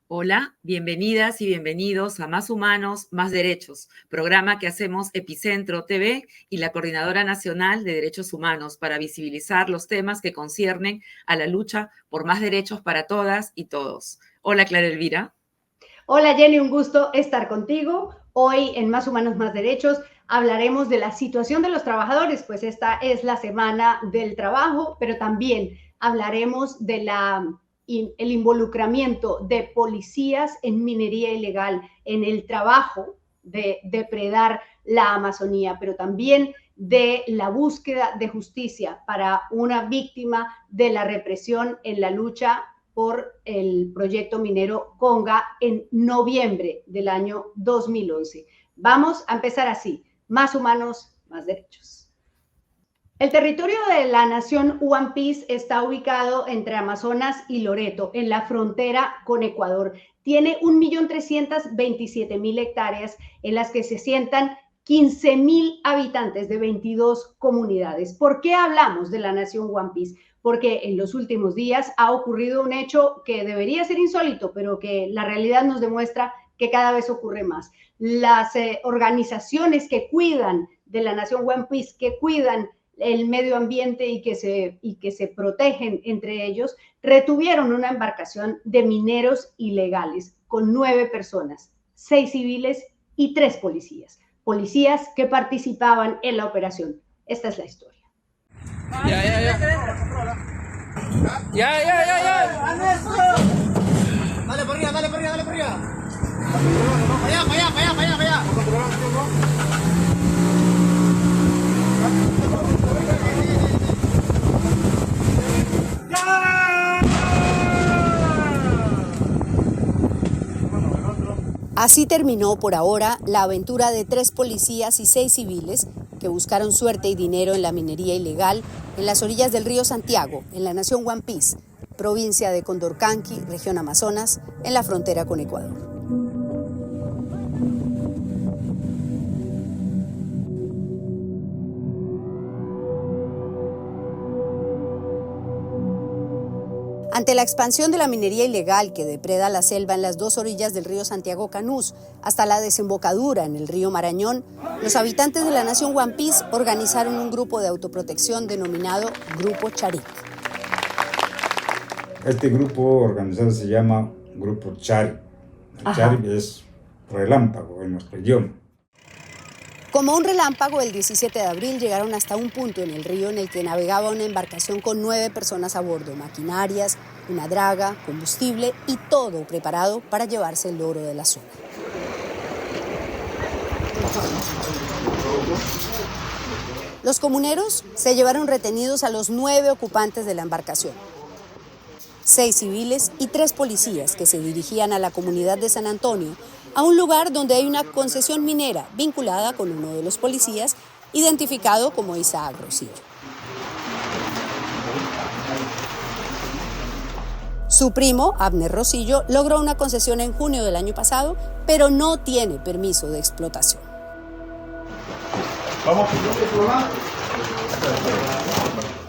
Hola, bienvenidas y bienvenidos a Más Humanos, Más Derechos, programa que hacemos Epicentro TV y la Coordinadora Nacional de Derechos Humanos para visibilizar los temas que conciernen a la lucha por más derechos para todas y todos. Hola, Clara Elvira. Hola Jenny, un gusto estar contigo. Hoy en Más Humanos, Más Derechos hablaremos de la situación de los trabajadores, pues esta es la semana del trabajo, pero también hablaremos de el involucramiento de policías en minería ilegal, en el trabajo de depredar la Amazonía, pero también de la búsqueda de justicia para una víctima de la represión en la lucha por el proyecto minero Conga en noviembre del año 2011. Vamos a empezar así, más humanos, más derechos. El territorio de la nación One Piece está ubicado entre Amazonas y Loreto, en la frontera con Ecuador. Tiene 1.327.000 hectáreas en las que se sientan 15.000 habitantes de 22 comunidades. ¿Por qué hablamos de la nación One Piece? Porque en los últimos días ha ocurrido un hecho que debería ser insólito, pero que la realidad nos demuestra que cada vez ocurre más. Las organizaciones que cuidan de la nación One Piece, que cuidan el medio ambiente y que se protegen entre ellos, retuvieron una embarcación de mineros ilegales con 9 personas, 6 civiles y 3 policías que participaban en la operación. Esta es la historia. Ya. Dale por arriba. Para allá. Así terminó por ahora la aventura de 3 policías y 6 civiles que buscaron suerte y dinero en la minería ilegal en las orillas del río Santiago, en la nación One Piece, provincia de Condorcanqui, región Amazonas, en la frontera con Ecuador. Ante la expansión de la minería ilegal que depreda la selva en las 2 orillas del río Santiago Canús hasta la desembocadura en el río Marañón, los habitantes de la nación One Piece organizaron un grupo de autoprotección denominado Grupo Charik. Este grupo organizado se llama Grupo Charik. Charik es relámpago en nuestro idioma. Como un relámpago, el 17 de abril llegaron hasta un punto en el río en el que navegaba una embarcación con 9 personas a bordo, maquinarias, una draga, combustible y todo preparado para llevarse el oro de la zona. Los comuneros se llevaron retenidos a los 9 ocupantes de la embarcación, 6 civiles y 3 policías que se dirigían a la comunidad de San Antonio, a un lugar donde hay una concesión minera vinculada con uno de los policías, identificado como Isaac Rosillo. Su primo, Abner Rosillo, logró una concesión en junio del año pasado, pero no tiene permiso de explotación.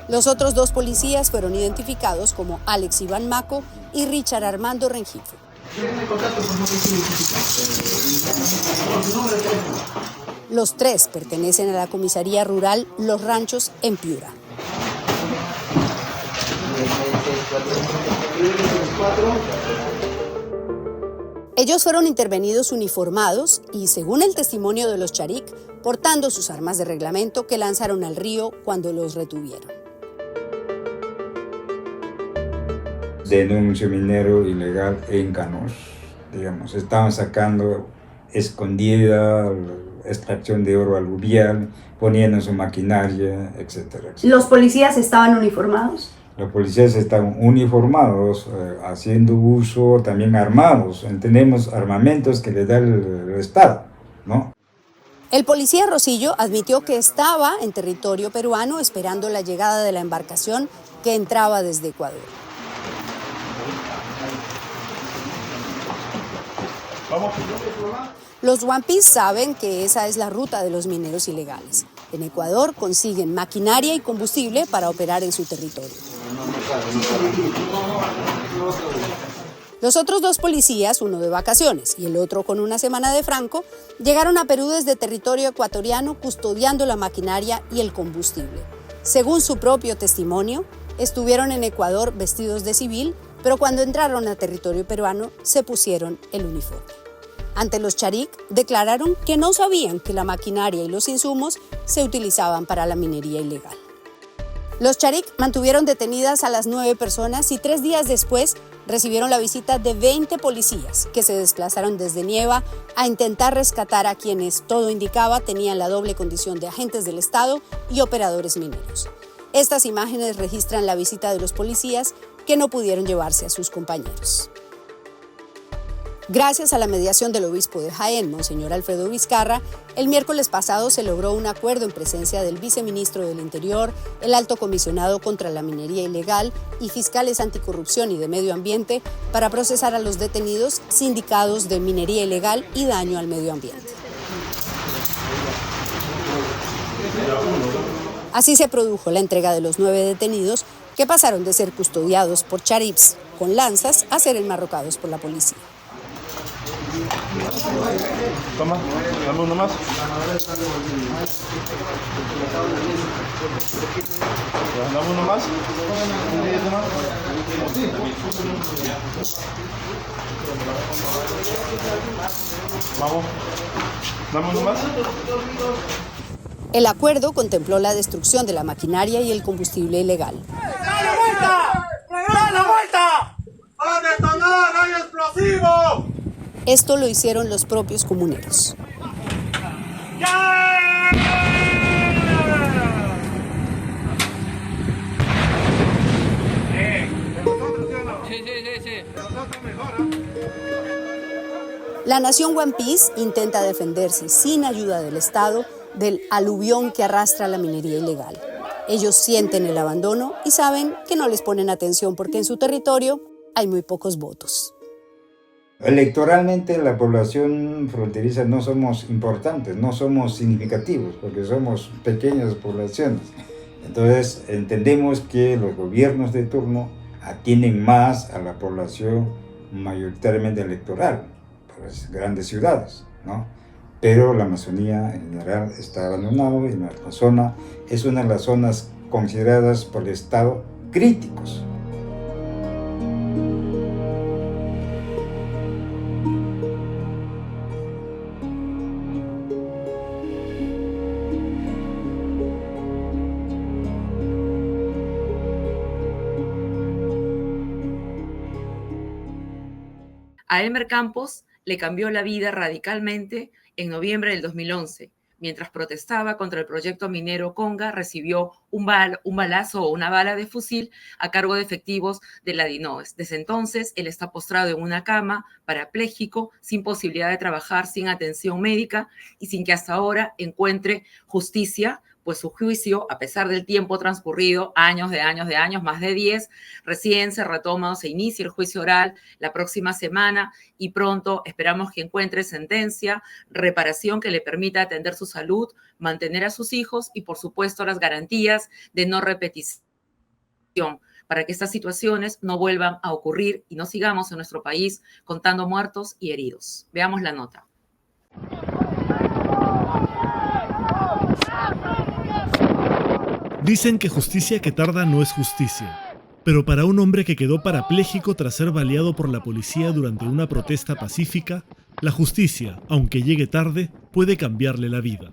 Los otros 2 policías fueron identificados como Alex Iván Maco y Richard Armando Rengifo. Los 3 pertenecen a la comisaría rural Los Ranchos en Piura. Ellos fueron intervenidos uniformados y, según el testimonio de los Charik, portando sus armas de reglamento que lanzaron al río cuando los retuvieron. Denuncio minero ilegal en Canús. Digamos, estaban sacando escondida extracción de oro aluvial, poniendo su maquinaria, etcétera. ¿Los policías estaban uniformados? Los policías están uniformados, haciendo uso, también armados. Tenemos armamentos que le da el Estado, ¿no? El policía Rosillo admitió que estaba en territorio peruano esperando la llegada de la embarcación que entraba desde Ecuador. Los One Piece saben que esa es la ruta de los mineros ilegales. En Ecuador consiguen maquinaria y combustible para operar en su territorio. Los otros 2 policías, uno de vacaciones y el otro con una semana de franco, llegaron a Perú desde territorio ecuatoriano custodiando la maquinaria y el combustible. Según su propio testimonio, estuvieron en Ecuador vestidos de civil, pero cuando entraron a territorio peruano se pusieron el uniforme. Ante los Charik, declararon que no sabían que la maquinaria y los insumos se utilizaban para la minería ilegal. Los Charik mantuvieron detenidas a las 9 personas y 3 días después recibieron la visita de 20 policías que se desplazaron desde Nieva a intentar rescatar a quienes, todo indicaba, tenían la doble condición de agentes del Estado y operadores mineros. Estas imágenes registran la visita de los policías que no pudieron llevarse a sus compañeros. Gracias a la mediación del obispo de Jaén, Monseñor Alfredo Vizcarra, el miércoles pasado se logró un acuerdo en presencia del viceministro del Interior, el alto comisionado contra la minería ilegal y fiscales anticorrupción y de medio ambiente para procesar a los detenidos sindicados de minería ilegal y daño al medio ambiente. Así se produjo la entrega de los 9 detenidos que pasaron de ser custodiados por charips con lanzas a ser enmarrocados por la policía. Toma, dame uno más. Dame uno más. Vamos, dame uno más. El acuerdo contempló la destrucción de la maquinaria y el combustible ilegal. ¡Dale vuelta! ¡Dale vuelta! ¡A detonar! ¡Hay explosivo! Esto lo hicieron los propios comuneros. La nación One Piece intenta defenderse sin ayuda del Estado del aluvión que arrastra la minería ilegal. Ellos sienten el abandono y saben que no les ponen atención porque en su territorio hay muy pocos votos. Electoralmente la población fronteriza no somos importantes, no somos significativos, porque somos pequeñas poblaciones. Entonces entendemos que los gobiernos de turno atienden más a la población mayoritariamente electoral, por las grandes ciudades, ¿no? Pero la Amazonía en general está abandonada y nuestra zona es una de las zonas consideradas por el Estado críticos. A Elmer Campos le cambió la vida radicalmente en noviembre del 2011. Mientras protestaba contra el proyecto minero Conga, recibió un balazo o una bala de fusil a cargo de efectivos de la DINOES. Desde entonces, él está postrado en una cama, parapléjico, sin posibilidad de trabajar, sin atención médica y sin que hasta ahora encuentre justicia, pues su juicio, a pesar del tiempo transcurrido, años, más de 10, recién se retoma o se inicia el juicio oral la próxima semana y pronto esperamos que encuentre sentencia, reparación que le permita atender su salud, mantener a sus hijos y, por supuesto, las garantías de no repetición para que estas situaciones no vuelvan a ocurrir y no sigamos en nuestro país contando muertos y heridos. Veamos la nota. Dicen que justicia que tarda no es justicia, pero para un hombre que quedó parapléjico tras ser baleado por la policía durante una protesta pacífica, la justicia, aunque llegue tarde, puede cambiarle la vida.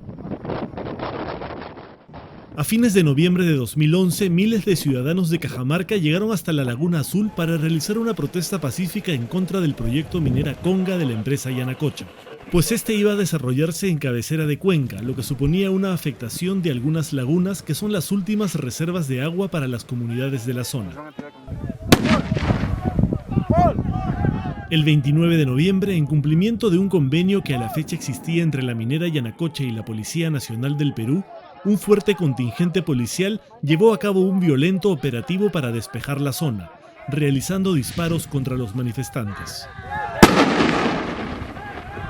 A fines de noviembre de 2011, miles de ciudadanos de Cajamarca llegaron hasta la Laguna Azul para realizar una protesta pacífica en contra del proyecto minera Conga de la empresa Yanacocha, pues este iba a desarrollarse en cabecera de cuenca, lo que suponía una afectación de algunas lagunas que son las últimas reservas de agua para las comunidades de la zona. El 29 de noviembre, en cumplimiento de un convenio que a la fecha existía entre la minera Yanacocha y la Policía Nacional del Perú, un fuerte contingente policial llevó a cabo un violento operativo para despejar la zona, realizando disparos contra los manifestantes.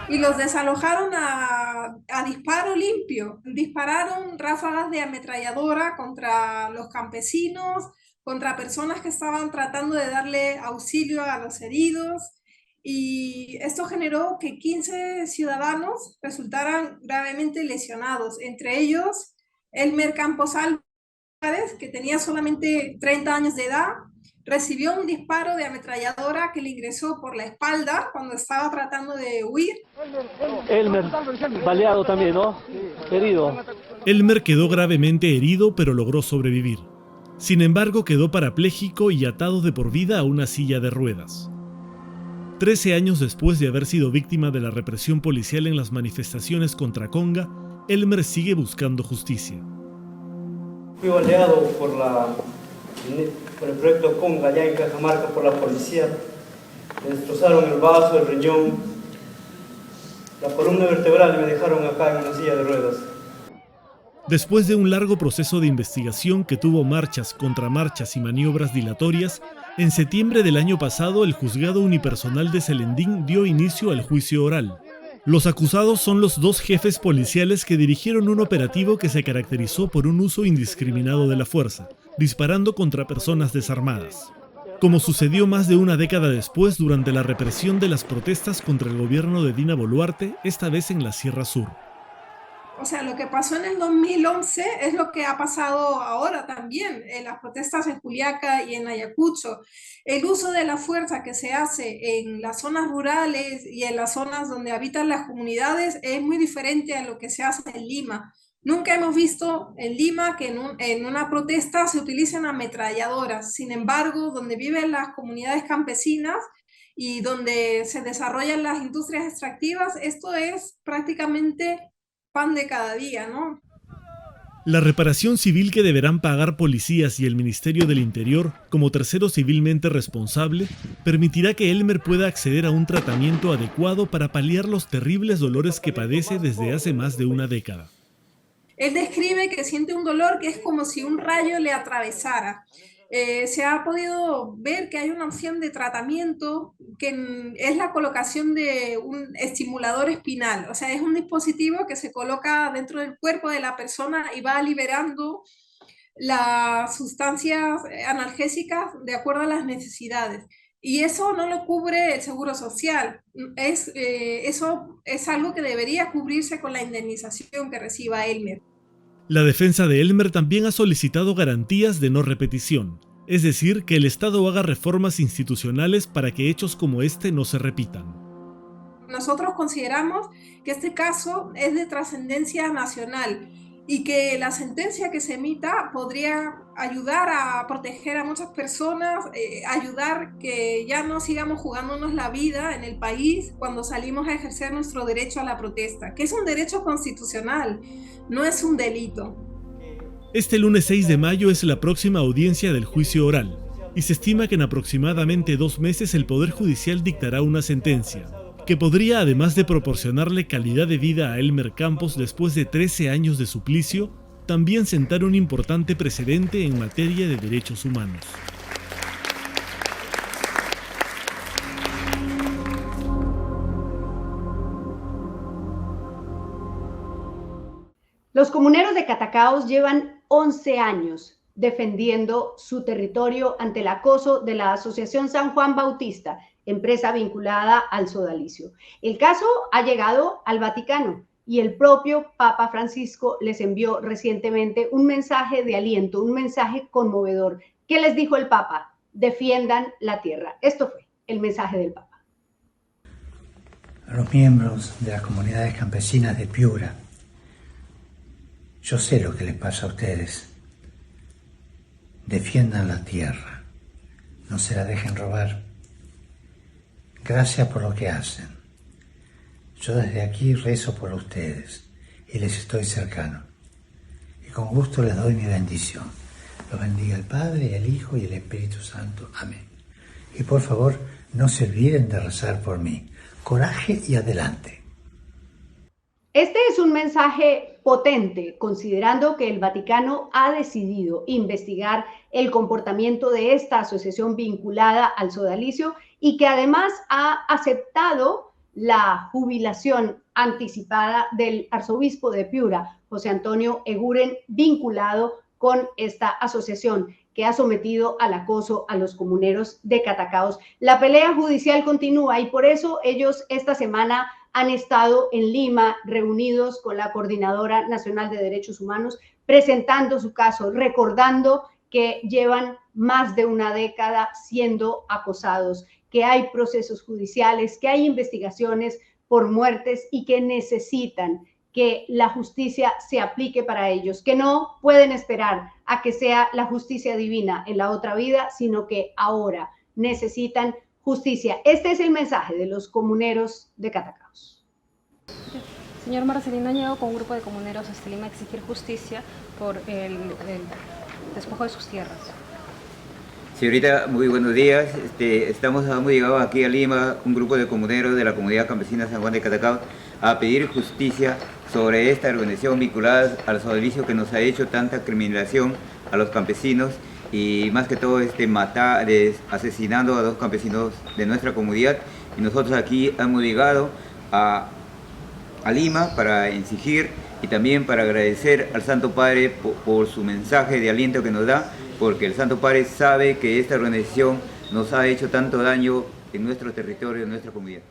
Y los desalojaron a disparo limpio. Dispararon ráfagas de ametralladora contra los campesinos, contra personas que estaban tratando de darle auxilio a los heridos, y esto generó que 15 ciudadanos resultaran gravemente lesionados, entre ellos Elmer Campos Álvarez, que tenía solamente 30 años de edad. Recibió un disparo de ametralladora que le ingresó por la espalda cuando estaba tratando de huir. Elmer, baleado también, ¿no? Herido. Elmer quedó gravemente herido, pero logró sobrevivir. Sin embargo, quedó parapléjico y atado de por vida a una silla de ruedas. 13 años después de haber sido víctima de la represión policial en las manifestaciones contra Conga, Elmer sigue buscando justicia. Fui baleado por el proyecto Conga allá en Cajamarca por la policía. Me destrozaron el vaso, el riñón, la columna vertebral y me dejaron acá en una silla de ruedas. Después de un largo proceso de investigación que tuvo marchas, contramarchas y maniobras dilatorias, en septiembre del año pasado el juzgado unipersonal de Celendín dio inicio al juicio oral. Los acusados son los 2 jefes policiales que dirigieron un operativo que se caracterizó por un uso indiscriminado de la fuerza, disparando contra personas desarmadas. Como sucedió más de una década después durante la represión de las protestas contra el gobierno de Dina Boluarte, esta vez en la Sierra Sur. O sea, lo que pasó en el 2011 es lo que ha pasado ahora también en las protestas en Juliaca y en Ayacucho. El uso de la fuerza que se hace en las zonas rurales y en las zonas donde habitan las comunidades es muy diferente a lo que se hace en Lima. Nunca hemos visto en Lima que en una protesta se utilicen ametralladoras. Sin embargo, donde viven las comunidades campesinas y donde se desarrollan las industrias extractivas, esto es prácticamente pan de cada día, ¿no? La reparación civil que deberán pagar policías y el Ministerio del Interior como tercero civilmente responsable permitirá que Elmer pueda acceder a un tratamiento adecuado para paliar los terribles dolores que padece desde hace más de una década. Él describe que siente un dolor que es como si un rayo le atravesara. Se ha podido ver que hay una opción de tratamiento que es la colocación de un estimulador espinal. O sea, es un dispositivo que se coloca dentro del cuerpo de la persona y va liberando las sustancias analgésicas de acuerdo a las necesidades. Y eso no lo cubre el Seguro Social. Eso es algo que debería cubrirse con la indemnización que reciba Elmer. La defensa de Elmer también ha solicitado garantías de no repetición, es decir, que el Estado haga reformas institucionales para que hechos como este no se repitan. Nosotros consideramos que este caso es de trascendencia nacional y que la sentencia que se emita podría ayudar a proteger a muchas personas, ayudar que ya no sigamos jugándonos la vida en el país cuando salimos a ejercer nuestro derecho a la protesta, que es un derecho constitucional, no es un delito. Este lunes 6 de mayo es la próxima audiencia del juicio oral y se estima que en aproximadamente 2 meses el Poder Judicial dictará una sentencia que podría, además de proporcionarle calidad de vida a Elmer Campos después de 13 años de suplicio, también sentar un importante precedente en materia de derechos humanos. Los comuneros de Catacaos llevan 11 años defendiendo su territorio ante el acoso de la Asociación San Juan Bautista, empresa vinculada al sodalicio. El caso ha llegado al Vaticano y el propio Papa Francisco les envió recientemente un mensaje de aliento, un mensaje conmovedor. ¿Qué les dijo el Papa? Defiendan la tierra. Esto fue el mensaje del Papa. A los miembros de las comunidades campesinas de Piura, yo sé lo que les pasa a ustedes. Defiendan la tierra, no se la dejen robar. Gracias por lo que hacen. Yo desde aquí rezo por ustedes y les estoy cercano. Y con gusto les doy mi bendición. Los bendiga el Padre, el Hijo y el Espíritu Santo. Amén. Y por favor, no se olviden de rezar por mí. Coraje y adelante. Este es un mensaje potente, considerando que el Vaticano ha decidido investigar el comportamiento de esta asociación vinculada al sodalicio y que además ha aceptado la jubilación anticipada del arzobispo de Piura, José Antonio Eguren, vinculado con esta asociación. que ha sometido al acoso a los comuneros de Catacaos. La pelea judicial continúa y por eso ellos esta semana han estado en Lima reunidos con la Coordinadora Nacional de Derechos Humanos, presentando su caso, recordando que llevan más de una década siendo acosados, que hay procesos judiciales, que hay investigaciones por muertes y que necesitan que la justicia se aplique para ellos, que no pueden esperar a que sea la justicia divina en la otra vida, sino que ahora necesitan justicia. Este es el mensaje de los comuneros de Catacaos. Señor Marcelino, han llegado con un grupo de comuneros a Lima a exigir justicia por el despojo de sus tierras. Señorita, muy buenos días. Hemos llegado aquí a Lima, un grupo de comuneros de la comunidad campesina San Juan de Catacaos, a pedir justicia sobre esta organización vinculada al servicio que nos ha hecho tanta criminalización a los campesinos y más que todo asesinando a 2 campesinos de nuestra comunidad. Y nosotros aquí hemos llegado a Lima para exigir y también para agradecer al Santo Padre por su mensaje de aliento que nos da, porque el Santo Padre sabe que esta organización nos ha hecho tanto daño en nuestro territorio, en nuestra comunidad.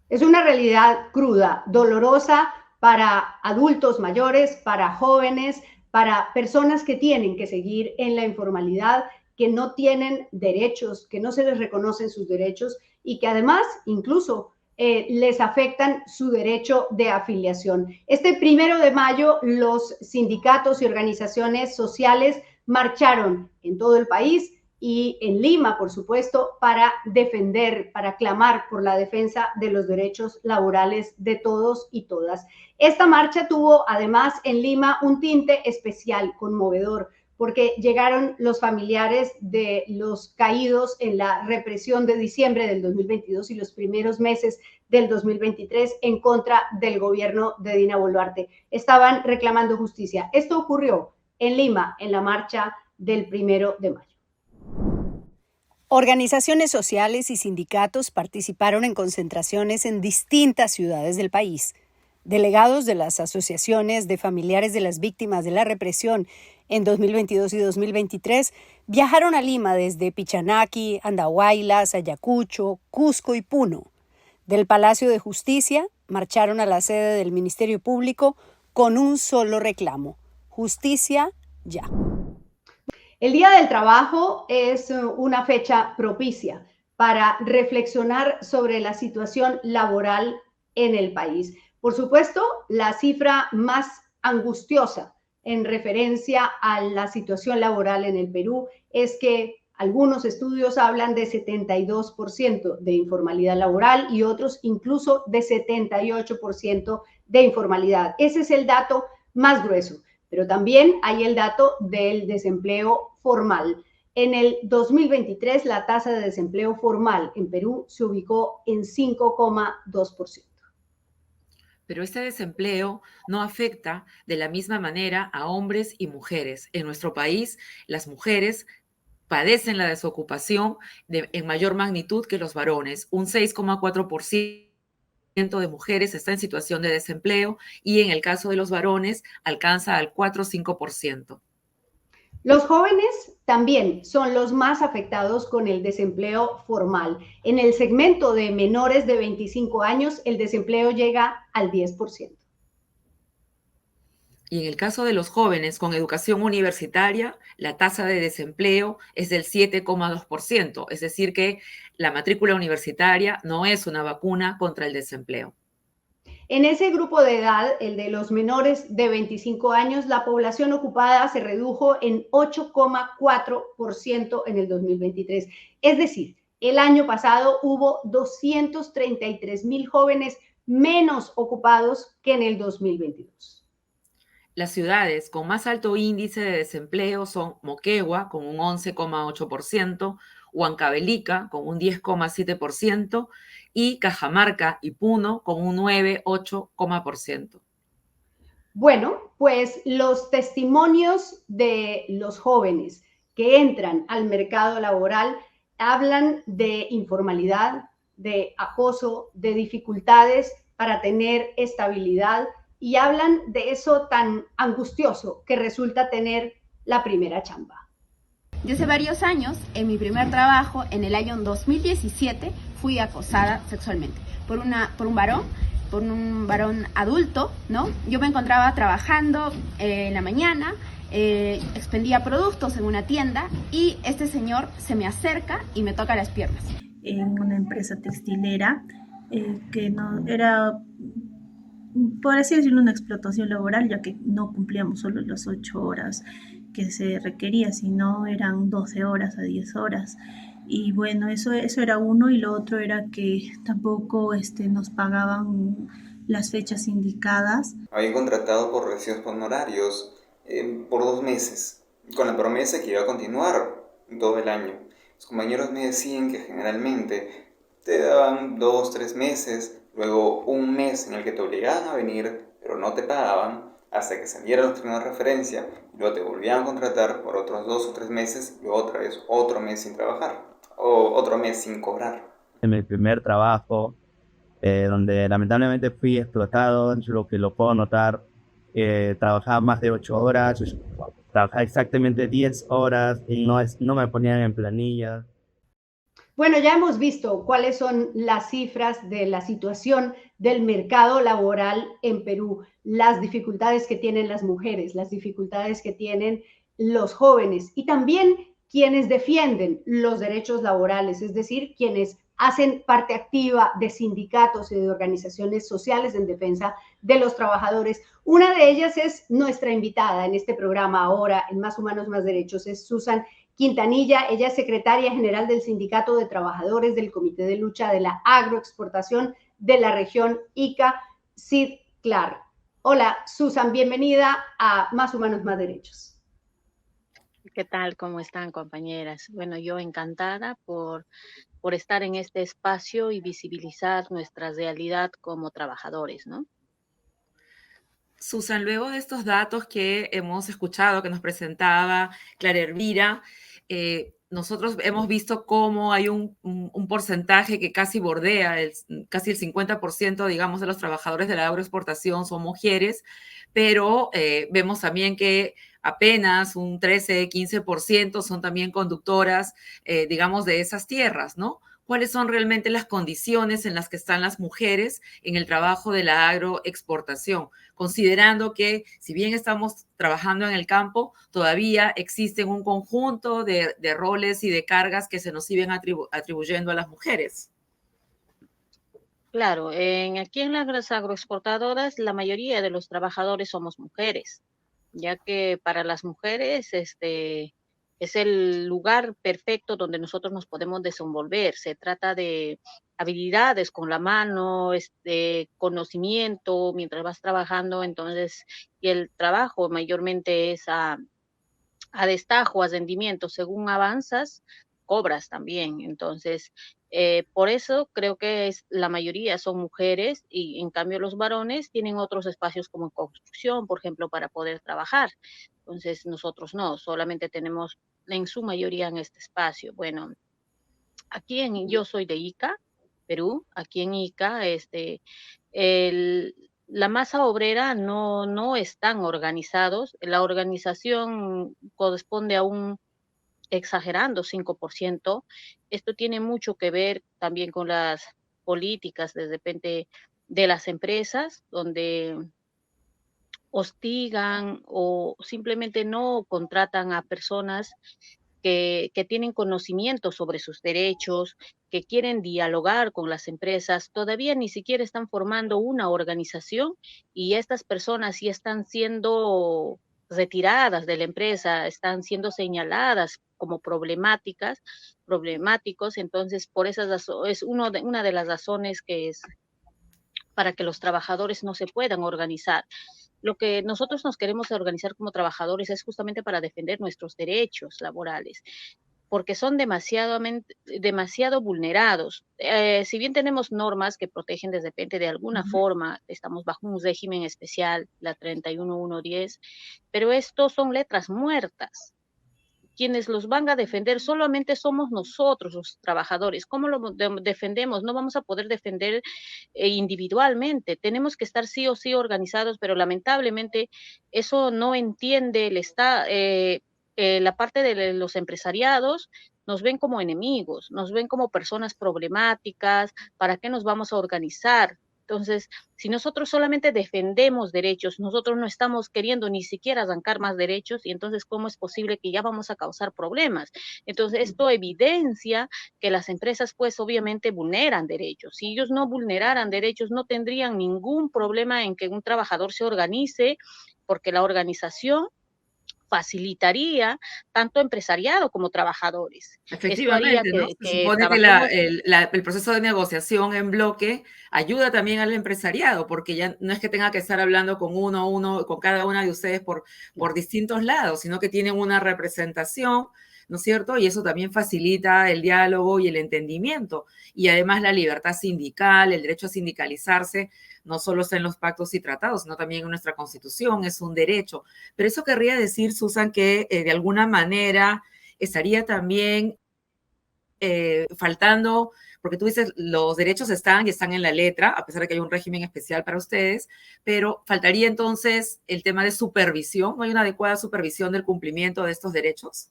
Es una realidad cruda, dolorosa para adultos mayores, para jóvenes, para personas que tienen que seguir en la informalidad, que no tienen derechos, que no se les reconocen sus derechos y que además incluso les afectan su derecho de afiliación. Este 1 de mayo los sindicatos y organizaciones sociales marcharon en todo el país y en Lima, por supuesto, para defender, para clamar por la defensa de los derechos laborales de todos y todas. Esta marcha tuvo además en Lima un tinte especial, conmovedor, porque llegaron los familiares de los caídos en la represión de diciembre del 2022 y los primeros meses del 2023 en contra del gobierno de Dina Boluarte. Estaban reclamando justicia. Esto ocurrió en Lima, en la marcha del 1 de mayo. Organizaciones sociales y sindicatos participaron en concentraciones en distintas ciudades del país. Delegados de las asociaciones de familiares de las víctimas de la represión en 2022 y 2023 viajaron a Lima desde Pichanaki, Andahuaylas, Ayacucho, Cusco y Puno. Del Palacio de Justicia marcharon a la sede del Ministerio Público con un solo reclamo: justicia ya. El Día del Trabajo es una fecha propicia para reflexionar sobre la situación laboral en el país. Por supuesto, la cifra más angustiosa en referencia a la situación laboral en el Perú es que algunos estudios hablan de 72% de informalidad laboral y otros incluso de 78% de informalidad. Ese es el dato más grueso, pero también hay el dato del desempleo formal. En el 2023, la tasa de desempleo formal en Perú se ubicó en 5,2%. Pero este desempleo no afecta de la misma manera a hombres y mujeres. En nuestro país, las mujeres padecen la desocupación en mayor magnitud que los varones. Un 6,4% de mujeres está en situación de desempleo y en el caso de los varones alcanza al 4,5%. Los jóvenes también son los más afectados con el desempleo formal. En el segmento de menores de 25 años, el desempleo llega al 10%. Y en el caso de los jóvenes con educación universitaria, la tasa de desempleo es del 7,2%, es decir que la matrícula universitaria no es una vacuna contra el desempleo. En ese grupo de edad, el de los menores de 25 años, la población ocupada se redujo en 8,4% en el 2023. Es decir, el año pasado hubo 233,000 jóvenes menos ocupados que en el 2022. Las ciudades con más alto índice de desempleo son Moquegua, con un 11,8%, Huancavelica, con un 10,7%, y Cajamarca y Puno, con un 9,8%. Bueno, pues los testimonios de los jóvenes que entran al mercado laboral hablan de informalidad, de acoso, de dificultades para tener estabilidad y hablan de eso tan angustioso que resulta tener la primera chamba. Y hace varios años, en mi primer trabajo, en el año 2017, fui acosada sexualmente por un varón adulto, ¿no? Yo me encontraba trabajando en la mañana, expendía productos en una tienda y este señor se me acerca y me toca las piernas. En una empresa textilera que no era, por así decirlo, una explotación laboral, ya que no cumplíamos solo las 8 horas que se requería, sino eran 12 horas a 10 horas. Y bueno, eso era uno, y lo otro era que tampoco nos pagaban las fechas indicadas. Había contratado por recibos por honorarios por 2 meses, con la promesa que iba a continuar todo el año. Los compañeros me decían que generalmente te daban 2, 3 meses, luego 1 mes en el que te obligaban a venir, pero no te pagaban, hasta que salieran los términos de referencia, y luego te volvían a contratar por otros 2 o 3 meses, y otra vez otro mes sin trabajar, o otro mes sin cobrar. En mi primer trabajo, donde lamentablemente fui explotado, lo puedo notar, trabajaba más de 8 horas, trabajaba exactamente 10 horas, y no me ponían en planilla. Bueno, ya hemos visto cuáles son las cifras de la situación del mercado laboral en Perú, las dificultades que tienen las mujeres, las dificultades que tienen los jóvenes y también quienes defienden los derechos laborales, es decir, quienes hacen parte activa de sindicatos y de organizaciones sociales en defensa de los trabajadores. Una de ellas es nuestra invitada en este programa ahora, en Más Humanos, Más Derechos, es Susan Quintanilla. Ella es secretaria general del Sindicato de Trabajadores del Comité de Lucha de la Agroexportación de la región Ica, CID-CLAR. Hola, Susan, bienvenida a Más Humanos, Más Derechos. ¿Qué tal? ¿Cómo están, compañeras? Bueno, yo encantada por estar en este espacio y visibilizar nuestra realidad como trabajadores, ¿no? Susan, luego de estos datos que hemos escuchado, que nos presentaba Clara Elvira, nosotros hemos visto cómo hay un porcentaje que casi bordea, casi el 50%, digamos, de los trabajadores de la agroexportación son mujeres, pero vemos también que apenas un 13, 15% son también conductoras, digamos, de esas tierras, ¿no? ¿Cuáles son realmente las condiciones en las que están las mujeres en el trabajo de la agroexportación? Considerando que, si bien estamos trabajando en el campo, todavía existen un conjunto de roles y de cargas que se nos siguen atribuyendo a las mujeres. Claro, aquí en las agroexportadoras la mayoría de los trabajadores somos mujeres, ya que para las mujeres es el lugar perfecto donde nosotros nos podemos desenvolver. Se trata de habilidades con la mano, conocimiento mientras vas trabajando, entonces, y el trabajo mayormente es a destajo, a rendimiento. Según avanzas, cobras también. Entonces, por eso creo que la mayoría son mujeres y en cambio los varones tienen otros espacios como en construcción, por ejemplo, para poder trabajar. Entonces, nosotros no, solamente tenemos en su mayoría en este espacio. Bueno, yo soy de Ica, Perú. Aquí en Ica, la masa obrera no están organizados. La organización corresponde a un, exagerando, 5%. Esto tiene mucho que ver también con las políticas de repente de las empresas, donde hostigan o simplemente no contratan a personas que tienen conocimiento sobre sus derechos, que quieren dialogar con las empresas. Todavía ni siquiera están formando una organización y estas personas sí están siendo retiradas de la empresa, están siendo señaladas como problemáticos. Entonces, por esas es una de las razones que es para que los trabajadores no se puedan organizar. Lo que nosotros nos queremos organizar como trabajadores es justamente para defender nuestros derechos laborales, porque son demasiado vulnerados. Si bien tenemos normas que protegen de repente de alguna forma, estamos bajo un régimen especial, la 31110, pero estos son letras muertas. Quienes los van a defender solamente somos nosotros, los trabajadores. ¿Cómo lo defendemos? No vamos a poder defender individualmente. Tenemos que estar sí o sí organizados, pero lamentablemente eso no entiende la parte de los empresariados nos ven como enemigos, nos ven como personas problemáticas. ¿Para qué nos vamos a organizar? Entonces, si nosotros solamente defendemos derechos, nosotros no estamos queriendo ni siquiera arrancar más derechos, y entonces, ¿cómo es posible que ya vamos a causar problemas? Entonces, esto evidencia que las empresas, pues, obviamente vulneran derechos. Si ellos no vulneraran derechos, no tendrían ningún problema en que un trabajador se organice, porque la organización facilitaría tanto empresariado como trabajadores. Esto haría Efectivamente, ¿no? Se que supone que trabajemos. el proceso de negociación en bloque ayuda también al empresariado, porque ya no es que tenga que estar hablando con con cada una de ustedes por distintos lados, sino que tienen una representación, ¿no es cierto? Y eso también facilita el diálogo y el entendimiento. Y además la libertad sindical, el derecho a sindicalizarse, no solo está en los pactos y tratados, sino también en nuestra Constitución, es un derecho. Pero eso querría decir, Susan, que de alguna manera estaría también faltando, porque tú dices, los derechos están y están en la letra, a pesar de que hay un régimen especial para ustedes, pero faltaría entonces el tema de supervisión. ¿No hay una adecuada supervisión del cumplimiento de estos derechos?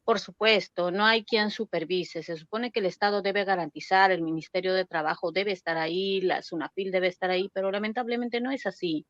Por supuesto, no hay quien supervise. Se supone que el Estado debe garantizar, el Ministerio de Trabajo debe estar ahí, la SUNAFIL debe estar ahí, pero lamentablemente no es así.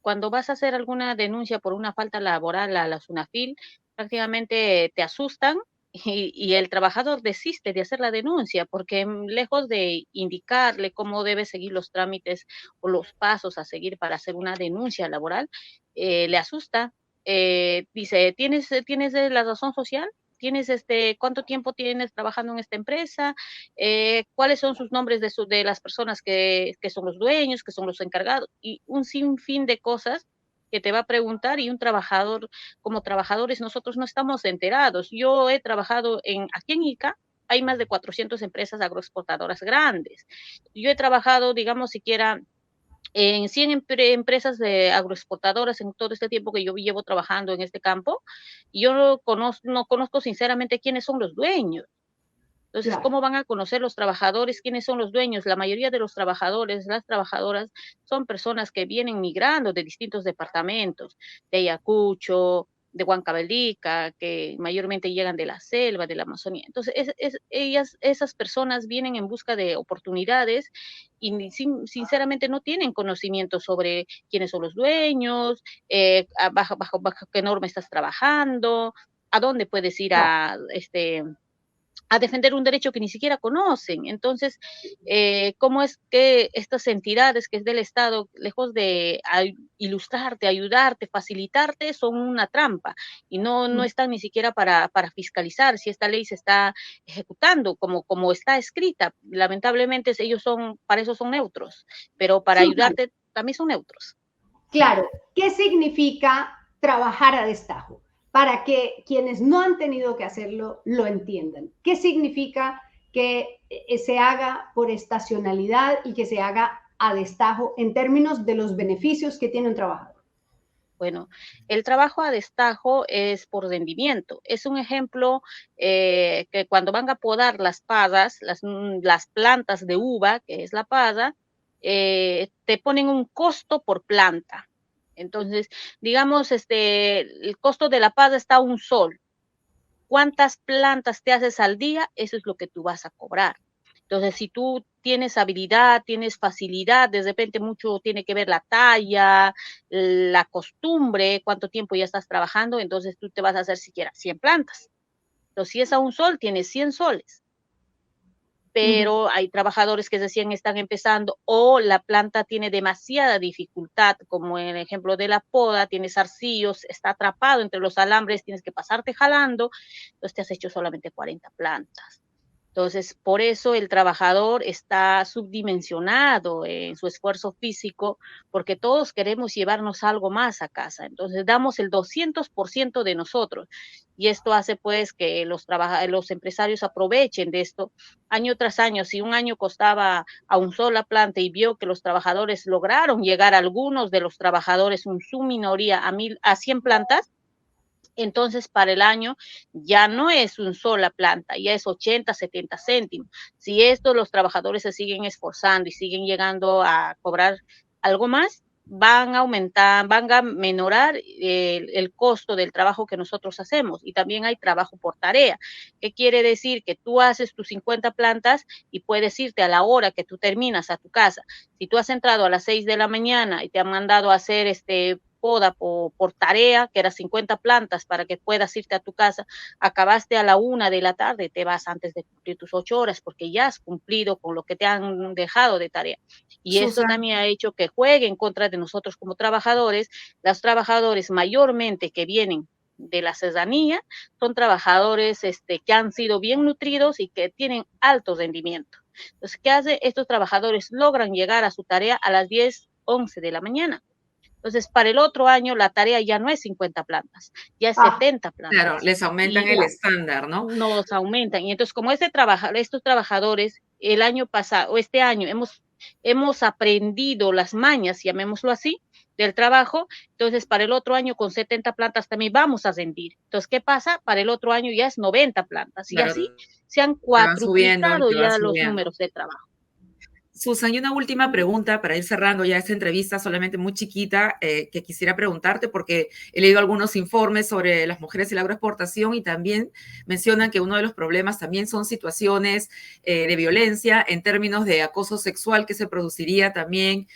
Cuando vas a hacer alguna denuncia por una falta laboral a la SUNAFIL, prácticamente te asustan y el trabajador desiste de hacer la denuncia, porque lejos de indicarle cómo debe seguir los trámites o los pasos a seguir para hacer una denuncia laboral, le asusta. Dice, ¿tienes la razón social? ¿Tienes cuánto tiempo tienes trabajando en esta empresa? ¿Cuáles son sus nombres de las personas que son los dueños, que son los encargados? Y un sinfín de cosas que te va a preguntar, y un trabajador, como trabajadores, nosotros no estamos enterados. Yo he trabajado aquí en Ica, hay más de 400 empresas agroexportadoras grandes. Yo he trabajado, digamos, siquiera en 100 empresas de agroexportadoras en todo este tiempo que yo llevo trabajando en este campo, y yo no conozco sinceramente quiénes son los dueños. Entonces, Claro. ¿cómo van a conocer los trabajadores quiénes son los dueños? La mayoría de los trabajadores, las trabajadoras, son personas que vienen migrando de distintos departamentos, de Ayacucho, de Huancavelica, que mayormente llegan de la selva, de la Amazonía. Entonces, esas personas vienen en busca de oportunidades y sinceramente no tienen conocimiento sobre quiénes son los dueños, bajo qué norma estás trabajando, a dónde puedes ir a defender un derecho que ni siquiera conocen. Entonces, ¿cómo es que estas entidades que es del Estado, lejos de ilustrarte, ayudarte, facilitarte, son una trampa y no están ni siquiera para fiscalizar si esta ley se está ejecutando como está escrita? Lamentablemente ellos para eso son neutros, pero para ayudarte también son neutros. Claro, ¿qué significa trabajar a destajo? Para que quienes no han tenido que hacerlo lo entiendan. ¿Qué significa que se haga por estacionalidad y que se haga a destajo en términos de los beneficios que tiene un trabajador? Bueno, el trabajo a destajo es por rendimiento. Es un ejemplo que cuando van a podar las pasas, las plantas de uva, que es la pasa, te ponen un costo por planta. Entonces, digamos, el costo de la pasa está a $1. ¿Cuántas plantas te haces al día? Eso es lo que tú vas a cobrar. Entonces, si tú tienes habilidad, tienes facilidad, de repente mucho tiene que ver la talla, la costumbre, cuánto tiempo ya estás trabajando, entonces tú te vas a hacer siquiera 100 plantas. Entonces, si es a $1, tienes 100 soles. Pero hay trabajadores que recién están empezando o la planta tiene demasiada dificultad, como en el ejemplo de la poda, tienes zarcillos, está atrapado entre los alambres, tienes que pasarte jalando, entonces te has hecho solamente 40 plantas. Entonces, por eso el trabajador está subdimensionado en su esfuerzo físico, porque todos queremos llevarnos algo más a casa. Entonces, damos el 200% de nosotros. Y esto hace pues que los empresarios aprovechen de esto año tras año. Si un año costaba a $1 la planta y vio que los trabajadores lograron llegar, algunos de los trabajadores, en su minoría, a 100 plantas, entonces para el año ya no es $1 la planta, ya es 80, 70 céntimos. Si los trabajadores se siguen esforzando y siguen llegando a cobrar algo más, van a aumentar, van a menorar el costo del trabajo que nosotros hacemos. Y también hay trabajo por tarea. ¿Qué quiere decir? Que tú haces tus 50 plantas y puedes irte a la hora que tú terminas a tu casa. Si tú has entrado a las 6 de la mañana y te han mandado a hacer poda por tarea, que era 50 plantas para que puedas irte a tu casa, acabaste a la 1 de la tarde, te vas antes de cumplir tus 8 horas porque ya has cumplido con lo que te han dejado de tarea. Y esto también ha hecho que juegue en contra de nosotros como trabajadores. Los trabajadores mayormente que vienen de la serranía son trabajadores que han sido bien nutridos y que tienen alto rendimiento. Entonces, ¿qué hace? Estos trabajadores logran llegar a su tarea a las 10, 11 de la mañana. Entonces, para el otro año, la tarea ya no es 50 plantas, ya es 70 plantas. Claro, les aumentan el estándar, ¿no? Nos aumentan. Y entonces, como estos trabajadores, el año pasado, o este año, hemos aprendido las mañas, llamémoslo así, del trabajo, entonces para el otro año con 70 plantas también vamos a rendir. Entonces, ¿qué pasa? Para el otro año ya es 90 plantas. Y así se han cuadruplicado ya los números de trabajo. Susan, y una última pregunta para ir cerrando ya esta entrevista, solamente muy chiquita, que quisiera preguntarte, porque he leído algunos informes sobre las mujeres y la agroexportación y también mencionan que uno de los problemas también son situaciones de violencia en términos de acoso sexual que se produciría también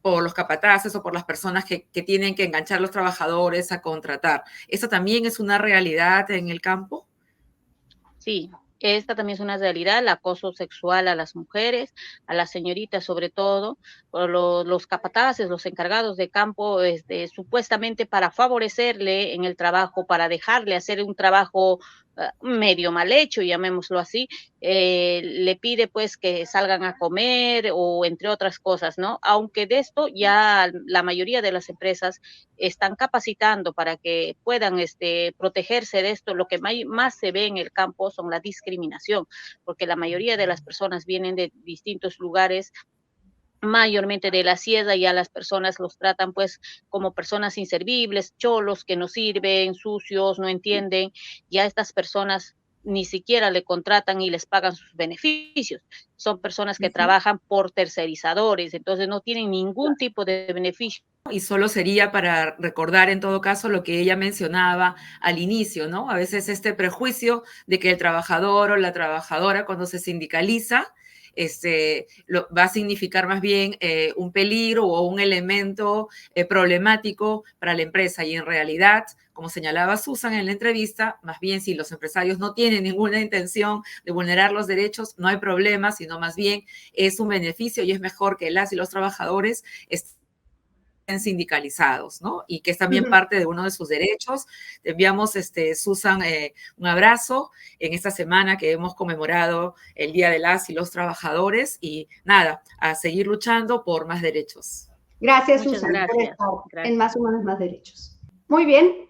por los capataces o por las personas que tienen que enganchar a los trabajadores a contratar. ¿Eso también es una realidad en el campo? Sí. Esta también es una realidad, el acoso sexual a las mujeres, a las señoritas sobre todo, los capataces, los encargados de campo, supuestamente para favorecerle en el trabajo, para dejarle hacer un trabajo medio mal hecho, llamémoslo así, le pide pues que salgan a comer o entre otras cosas, ¿no? Aunque de esto ya la mayoría de las empresas están capacitando para que puedan protegerse de esto. Lo que más se ve en el campo son la discriminación, porque la mayoría de las personas vienen de distintos lugares, mayormente de la sierra, y a las personas los tratan pues como personas inservibles, cholos que no sirven, sucios, no entienden, y a estas personas ni siquiera le contratan y les pagan sus beneficios. Son personas que trabajan por tercerizadores, entonces no tienen ningún tipo de beneficio. Y solo sería para recordar en todo caso lo que ella mencionaba al inicio, ¿no? A veces este prejuicio de que el trabajador o la trabajadora cuando se sindicaliza, va a significar más bien un peligro o un elemento problemático para la empresa. Y en realidad, como señalaba Susan en la entrevista, más bien si los empresarios no tienen ninguna intención de vulnerar los derechos, no hay problema, sino más bien es un beneficio y es mejor que las y los trabajadores estén sindicalizados, ¿no? Y que es también parte de uno de sus derechos. Te enviamos, Susan, un abrazo en esta semana que hemos conmemorado el Día de las y los Trabajadores y nada, a seguir luchando por más derechos. Gracias, Susan, por estar en Más Humanos, Más Derechos. Muy bien,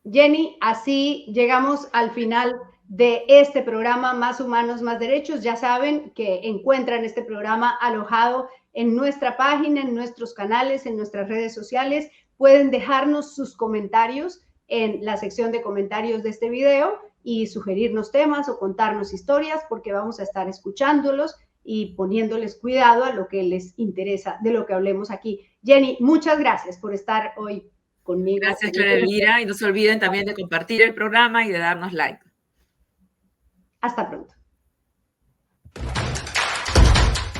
Jenny, así llegamos al final de este programa Más Humanos, Más Derechos. Ya saben que encuentran este programa alojado en nuestra página, en nuestros canales, en nuestras redes sociales. Pueden dejarnos sus comentarios en la sección de comentarios de este video y sugerirnos temas o contarnos historias, porque vamos a estar escuchándolos y poniéndoles cuidado a lo que les interesa de lo que hablemos aquí. Jenny, muchas gracias por estar hoy conmigo. Gracias, Clara Elvira, y no se olviden también de compartir el programa y de darnos like. Hasta pronto.